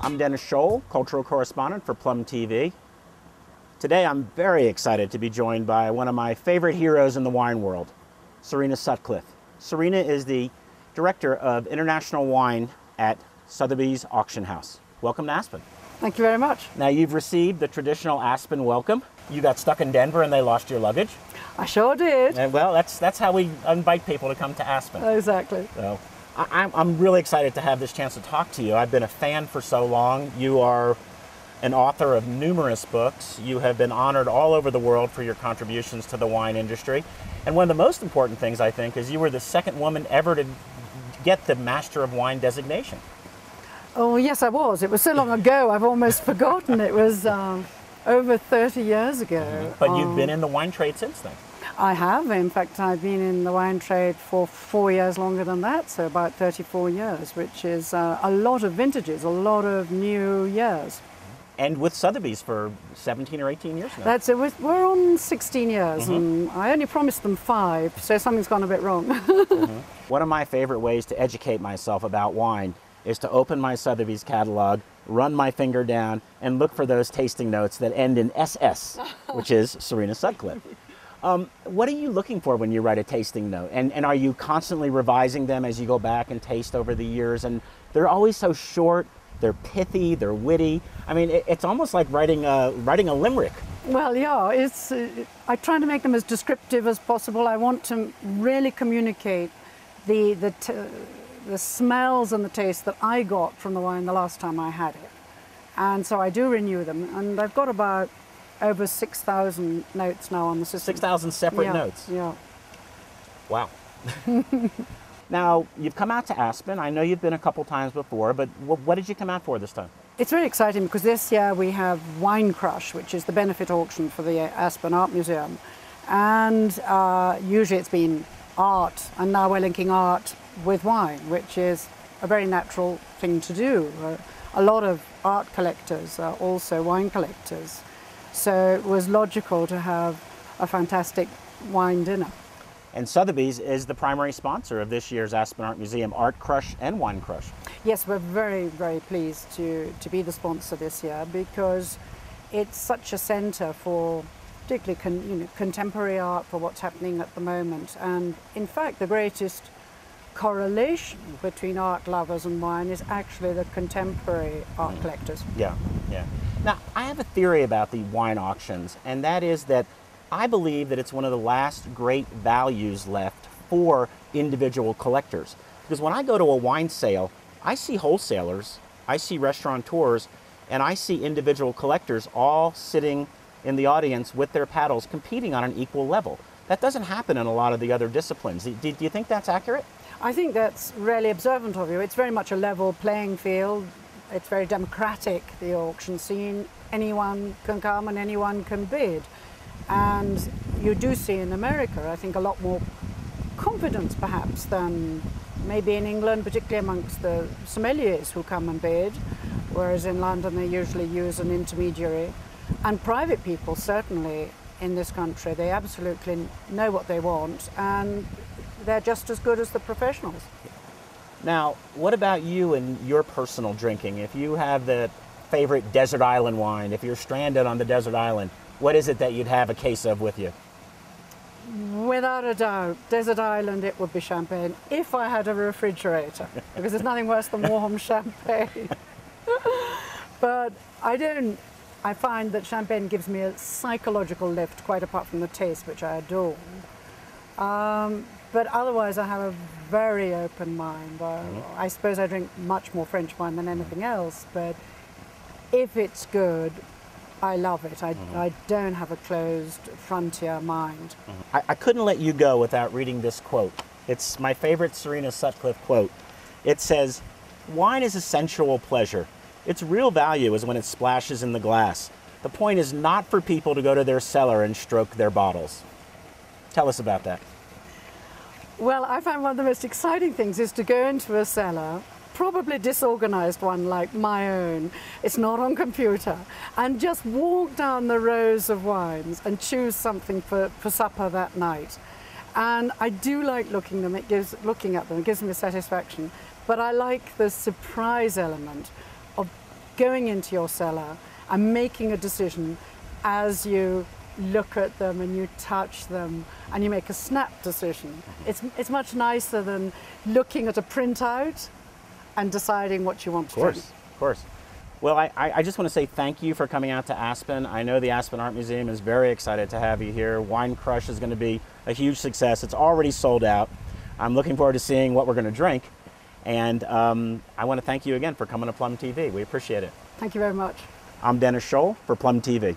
I'm Dennis Scholl, cultural correspondent for Plum TV. Today I'm very excited to be joined by one of my favorite heroes in the wine world, Serena Sutcliffe. Serena is the Director of International Wine at Sothebys Auction House. Welcome to Aspen. Thank you very much. Now you've received the traditional Aspen welcome. You got stuck in Denver and they lost your luggage. I sure did. And well, that's how we invite people to come to Aspen. Exactly. So I'm really excited to have this chance to talk to you. I've been a fan for so long. You are an author of numerous books. You have been honored all over the world for your contributions to the wine industry. And one of the most important things, I think, is you were the second woman ever to get the Master of Wine designation. Oh, yes, I was. It was so long ago, I've almost forgotten. It was over 30 years ago. But you've been in the wine trade since then. I have. In fact, I've been in the wine trade for 4 years longer than that, so about 34 years, which is a lot of vintages, a lot of new years. And with Sothebys for 17 or 18 years now. That's it. We're on 16 years, and I only promised them 5, so something's gone a bit wrong. One of my favorite ways to educate myself about wine is to open my Sothebys catalog, run my finger down, and look for those tasting notes that end in SS, which is Serena Sutcliffe. What are you looking for when you write a tasting note? And are you constantly revising them as you go back and taste over the years? And they're always so short, they're pithy, they're witty. I mean, it's almost like writing a limerick. Well, yeah, I try to make them as descriptive as possible. I want to really communicate the smells and the taste that I got from the wine the last time I had it. And so I do renew them. And I've got about over 6,000 notes now on the system. 6,000 separate notes? Yeah. Wow. Now, you've come out to Aspen. I know you've been a couple times before, but what did you come out for this time? It's very exciting because this year we have Wine Crush, which is the benefit auction for the Aspen Art Museum. And usually it's been art, and now we're linking art with wine, which is a very natural thing to do. A lot of art collectors are also wine collectors. So it was logical to have a fantastic wine dinner. And Sotheby's is the primary sponsor of this year's Aspen Art Museum Art Crush and Wine Crush. Yes, we're very, very pleased to be the sponsor this year because it's such a centre for particularly contemporary art, for what's happening at the moment. And in fact, the greatest correlation between art lovers and wine is actually the contemporary art collectors. Yeah, yeah. Now, I have a theory about the wine auctions, and that is that I believe that it's one of the last great values left for individual collectors. Because when I go to a wine sale, I see wholesalers, I see restaurateurs, and I see individual collectors all sitting in the audience with their paddles competing on an equal level. That doesn't happen in a lot of the other disciplines. Do you think that's accurate? I think that's really observant of you. It's very much a level playing field. It's very democratic, the auction scene. Anyone can come and anyone can bid. And you do see in America, I think, a lot more confidence perhaps than maybe in England, particularly amongst the sommeliers who come and bid, whereas in London they usually use an intermediary. And private people, certainly in this country, they absolutely know what they want and they're just as good as the professionals. Now, what about you and your personal drinking? If you have the favorite desert island wine, if you're stranded on the desert island, what is it that you'd have a case of with you? Without a doubt, desert island, it would be champagne, if I had a refrigerator, because there's nothing worse than warm champagne. But I find that champagne gives me a psychological lift, quite apart from the taste, which I adore. But otherwise, I have a very open mind. I suppose I drink much more French wine than anything else, but if it's good, I love it. I don't have a closed frontier mind. I couldn't let you go without reading this quote. It's my favorite Serena Sutcliffe quote. It says, "Wine is a sensual pleasure. Its real value is when it splashes in the glass. The point is not for people to go to their cellar and stroke their bottles." Tell us about that. Well, I find one of the most exciting things is to go into a cellar, probably disorganized one like my own, it's not on computer, and just walk down the rows of wines and choose something for supper that night. And I do like looking at them, it gives me satisfaction, but I like the surprise element of going into your cellar and making a decision as you look at them and you touch them and you make a snap decision. It's much nicer than looking at a printout and deciding what you want to drink. Of course. Well, I just want to say thank you for coming out to Aspen. I know the Aspen Art Museum is very excited to have you here. Wine Crush is going to be a huge success. It's already sold out. I'm looking forward to seeing what we're going to drink. And I want to thank you again for coming to Plum TV. We appreciate it. Thank you very much. I'm Dennis Scholl for Plum TV.